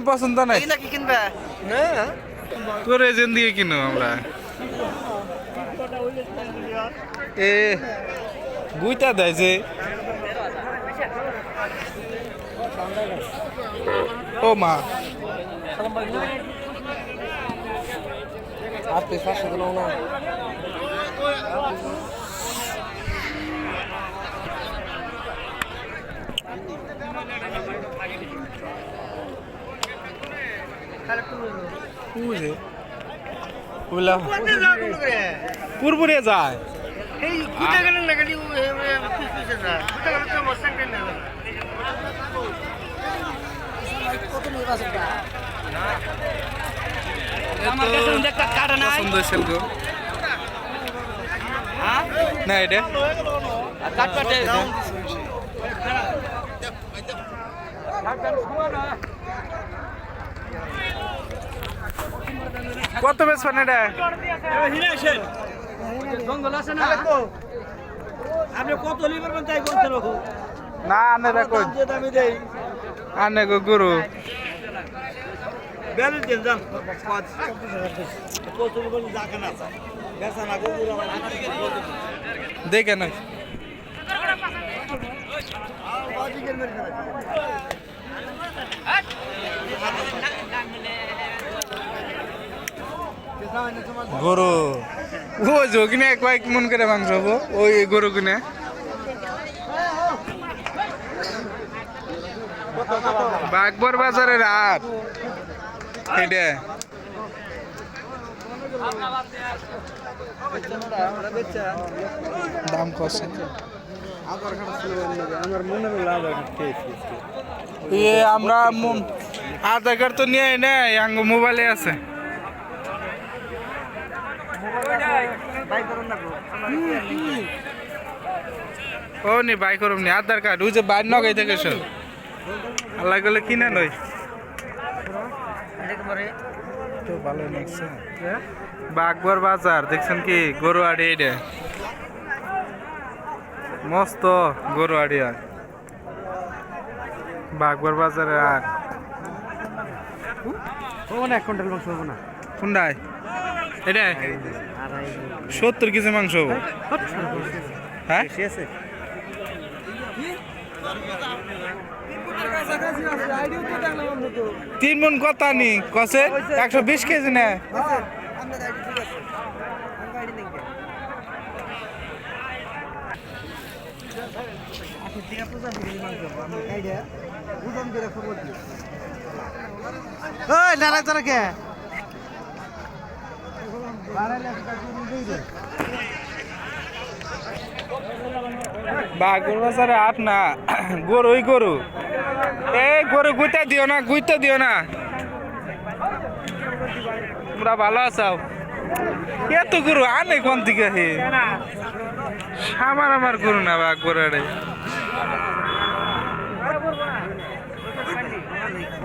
পছন্দ নাই তোর এজেন্ট দিয়ে কিনো আমরা এ গুইটা দেয় যে ও মা আপনি পাশে দিল না পুরপুরে যায় না এটা কত বেচবেন এটা আপনি কত লিবার তাই বলছেন না আনে দেখো আনে গো গুরু ব্যালেন্স দেন যান দেখে নয় গরু ও যোগিনে কয়েক মন করে মাংস হবো ওই গরু কিনে বাগবর বাজারের হাট এটা দাম কত আমরা আধার কার্ড তো নিয়ে নেই আঙ্গ মোবাইলে আছে ও নি বাই করুম নি আধার কার্ড ওই যে বাইর নগাই থেকে সব আল্লাহ গেলে কিনে নই তো ভালো লাগছে বাগবর বাজার দেখছেন কি গরু আড়ি এটা মস্ত গরু আড়ি আর বাগবর বাজারে আর এক কুইন্টাল মাংস হবো না কোনটায় এটা 70 কেজি মাংস হবো হ্যাঁ 3 মন কথা নি কসে 120 কেজি না বাগর বাজারে আট না গরুই গরু এই গরু গুইতে দিও না তোমরা ভালো আছো এত গরু আনে কোন দিকে হে আমার গরু না বাগর